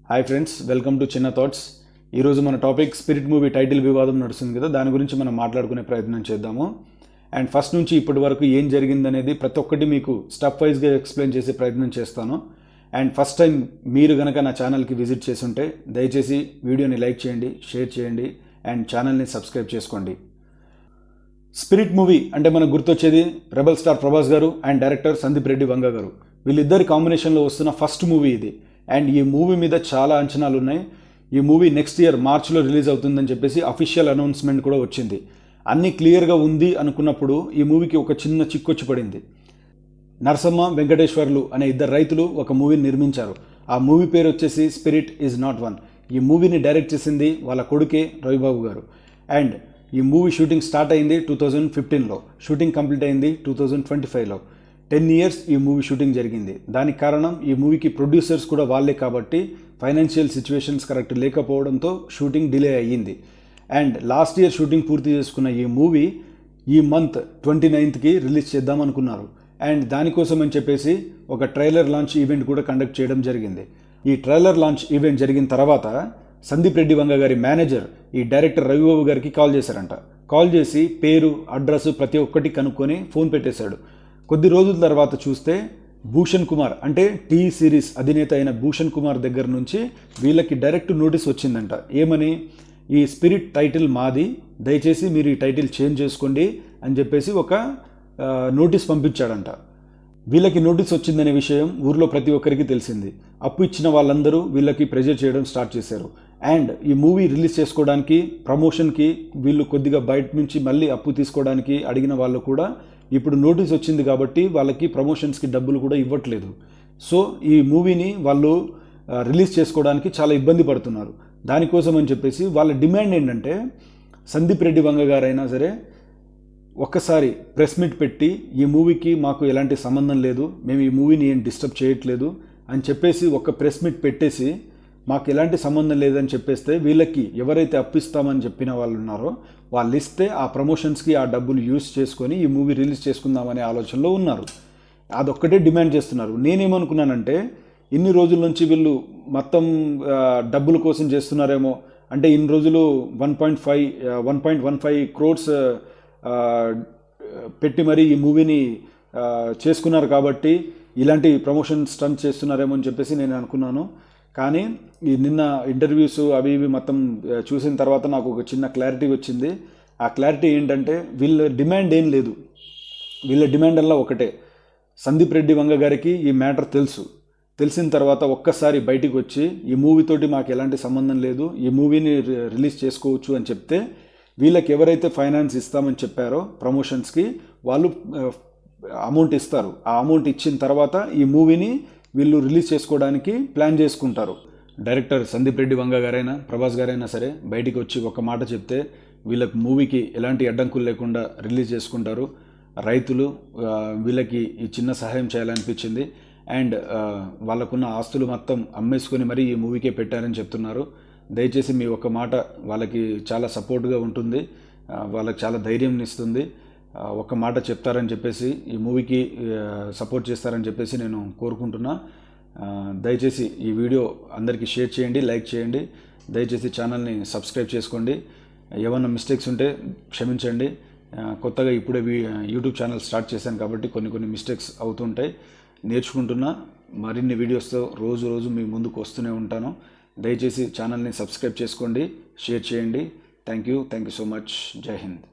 Hi friends, welcome to చిన్న thoughts. ఈరోజు మన టాపిక్ స్పిరిట్ మూవీ టైటిల్ వివాదం నడుస్తుంది కదా, దాని గురించి మనం మాట్లాడుకునే ప్రయత్నం చేద్దాము. అండ్ ఫస్ట్ నుంచి ఇప్పటి వరకు ఏం జరిగిందనేది ప్రతి ఒక్కటి మీకు స్టెప్ వైజ్గా ఎక్స్ప్లెయిన్ చేసే ప్రయత్నం చేస్తాను. అండ్ ఫస్ట్ టైం మీరు కనుక నా ఛానల్కి విజిట్ చేసి ఉంటే దయచేసి వీడియోని లైక్ చేయండి, షేర్ చేయండి అండ్ ఛానల్ని సబ్స్క్రైబ్ చేసుకోండి. స్పిరిట్ మూవీ అంటే మనకు గుర్తొచ్చేది రెబల్ స్టార్ ప్రభాస్ గారు అండ్ డైరెక్టర్ సందీప్ రెడ్డి వంగ గారు. వీళ్ళిద్దరి కాంబినేషన్లో వస్తున్న ఫస్ట్ మూవీ ఇది. అండ్ ఈ మూవీ మీద చాలా అంచనాలు ఉన్నాయి. ఈ మూవీ నెక్స్ట్ ఇయర్ మార్చ్లో రిలీజ్ అవుతుందని చెప్పేసి అఫీషియల్ అనౌన్స్మెంట్ కూడా వచ్చింది. అన్నీ క్లియర్గా ఉంది అనుకున్నప్పుడు ఈ మూవీకి ఒక చిన్న చిక్కొచ్చి పడింది. నరసమ్మ వెంకటేశ్వర్లు అనే ఇద్దరు రైతులు ఒక మూవీని నిర్మించారు. ఆ మూవీ పేరు వచ్చేసి స్పిరిట్ ఈజ్ నాట్ వన్. ఈ మూవీని డైరెక్ట్ చేసింది వాళ్ళ కొడుకే రవిబాబు గారు. అండ్ ఈ మూవీ షూటింగ్ స్టార్ట్ అయింది 2015లో, షూటింగ్ కంప్లీట్ అయింది 2025లో. 10 years ఈ మూవీ షూటింగ్ జరిగింది. దానికి కారణం ఈ మూవీకి ప్రొడ్యూసర్స్ కూడా వాళ్ళే కాబట్టి ఫైనాన్షియల్ సిచ్యువేషన్స్ కరెక్ట్ లేకపోవడంతో షూటింగ్ డిలే అయ్యింది. అండ్ లాస్ట్ ఇయర్ షూటింగ్ పూర్తి చేసుకున్న ఈ మూవీ ఈ మంత్ 29th రిలీజ్ చేద్దాం అనుకున్నారు. అండ్ దానికోసం అని చెప్పేసి ఒక ట్రైలర్ లాంచ్ ఈవెంట్ కూడా కండక్ట్ చేయడం జరిగింది. ఈ ట్రైలర్ లాంచ్ ఈవెంట్ జరిగిన తర్వాత సందీప్ రెడ్డి వంగ గారి మేనేజర్ ఈ డైరెక్టర్ రవిబాబు గారికి కాల్ చేశారంట. కాల్ చేసి పేరు, అడ్రస్ ప్రతి ఒక్కటి కనుక్కొని ఫోన్ పెట్టేశాడు. కొద్ది రోజుల తర్వాత చూస్తే భూషణ్ కుమార్ అంటే టీ సిరీస్ అధినేత అయిన భూషణ్ కుమార్ దగ్గర నుంచి వీళ్ళకి డైరెక్ట్ నోటీస్ వచ్చిందంట. ఏమని? ఈ స్పిరిట్ టైటిల్ మాది, దయచేసి మీరు ఈ టైటిల్ చేంజ్ చేసుకోండి అని చెప్పేసి ఒక నోటీస్ పంపించాడంట. వీళ్ళకి నోటీస్ వచ్చిందనే విషయం ఊర్లో ప్రతి ఒక్కరికి తెలిసింది. అప్పు ఇచ్చిన వాళ్ళందరూ వీళ్ళకి ప్రెజర్ చేయడం స్టార్ట్ చేశారు. అండ్ ఈ మూవీ రిలీజ్ చేసుకోవడానికి, ప్రమోషన్కి వీళ్ళు కొద్దిగా బయట నుంచి మళ్ళీ అప్పు తీసుకోవడానికి అడిగిన వాళ్ళు కూడా ఇప్పుడు నోటీస్ వచ్చింది కాబట్టి వాళ్ళకి ప్రమోషన్స్కి డబ్బులు కూడా ఇవ్వట్లేదు. సో ఈ మూవీని వాళ్ళు రిలీజ్ చేసుకోవడానికి చాలా ఇబ్బంది పడుతున్నారు. దానికోసం అని చెప్పేసి వాళ్ళ డిమాండ్ ఏంటంటే సందీప్ రెడ్డి వంగ గారైనా సరే ఒక్కసారి ప్రెస్ మీట్ పెట్టి ఈ మూవీకి మాకు ఎలాంటి సంబంధం లేదు, మేము ఈ మూవీని ఏం డిస్టర్బ్ చేయట్లేదు అని చెప్పేసి ఒక ప్రెస్ మీట్ పెట్టేసి మాకు ఎలాంటి సంబంధం లేదని చెప్పేస్తే వీళ్ళకి ఎవరైతే అప్పిస్తామని చెప్పిన వాళ్ళు ఉన్నారో వాళ్ళు ఇస్తే ఆ ప్రమోషన్స్కి ఆ డబ్బులు యూజ్ చేసుకొని ఈ మూవీ రిలీజ్ చేసుకుందామనే ఆలోచనలో ఉన్నారు. అదొక్కటే డిమాండ్ చేస్తున్నారు. నేనేమనుకున్నానంటే ఇన్ని రోజుల నుంచి వీళ్ళు మొత్తం డబ్బుల కోసం చేస్తున్నారేమో, అంటే ఇన్ని రోజులు 1.15 crores పెట్టి మరి ఈ మూవీని చేసుకున్నారు కాబట్టి ఇలాంటి ప్రమోషన్ స్టంట్ చేస్తున్నారేమో అని చెప్పేసి నేను అనుకున్నాను. కానీ ఈ నిన్న ఇంటర్వ్యూస్ అవి ఇవి మొత్తం చూసిన తర్వాత నాకు ఒక చిన్న క్లారిటీ వచ్చింది. ఆ క్లారిటీ ఏంటంటే వీళ్ళ డిమాండ్ ఏం లేదు. వీళ్ళ డిమాండ్ అలా ఒకటే, సందీప్ రెడ్డి వంగ గారికి ఈ మ్యాటర్ తెలిసిన తర్వాత ఒక్కసారి బయటికి వచ్చి ఈ మూవీతోటి మాకు ఎలాంటి సంబంధం లేదు, ఈ మూవీని రిలీజ్ చేసుకోవచ్చు అని చెప్తే వీళ్ళకి ఎవరైతే ఫైనాన్స్ ఇస్తామని చెప్పారో ప్రమోషన్స్కి వాళ్ళు అమౌంట్ ఇస్తారు. ఆ అమౌంట్ ఇచ్చిన తర్వాత ఈ మూవీని వీళ్ళు రిలీజ్ చేసుకోవడానికి ప్లాన్ చేసుకుంటారు. డైరెక్టర్ సందీప్ రెడ్డి వంగ గారైనా ప్రభాస్ గారైనా సరే బయటికి వచ్చి ఒక మాట చెప్తే వీళ్ళకి మూవీకి ఎలాంటి అడ్డంకులు లేకుండా రిలీజ్ చేసుకుంటారు. రైతులు వీళ్ళకి ఈ చిన్న సహాయం చేయాలనిపించింది. అండ్ వాళ్ళకున్న ఆస్తులు మొత్తం అమ్మేసుకొని మరీ ఈ మూవీకే పెట్టారని చెప్తున్నారు. దయచేసి మీ ఒక మాట వాళ్ళకి చాలా సపోర్ట్గా ఉంటుంది, వాళ్ళకి చాలా ధైర్యం ఇస్తుంది. ఒక మాట చెప్తారని చెప్పేసి ఈ మూవీకి సపోర్ట్ చేస్తారని చెప్పేసి నేను కోరుకుంటున్నా. దయచేసి ఈ వీడియో అందరికీ షేర్ చేయండి, లైక్ చేయండి. దయచేసి ఛానల్ని సబ్స్క్రైబ్ చేసుకోండి. ఏమన్నా మిస్టేక్స్ ఉంటే క్షమించండి. కొత్తగా ఇప్పుడే యూట్యూబ్ ఛానల్ స్టార్ట్ చేశాను కాబట్టి కొన్ని మిస్టేక్స్ అవుతుంటాయి. నేర్చుకుంటున్నా. మరిన్ని వీడియోస్తో రోజు మీ ముందుకు వస్తూనే ఉంటాను. దయచేసి ఛానల్ని సబ్స్క్రైబ్ చేసుకోండి, షేర్ చేయండి. Thank you so much. జై హింద్.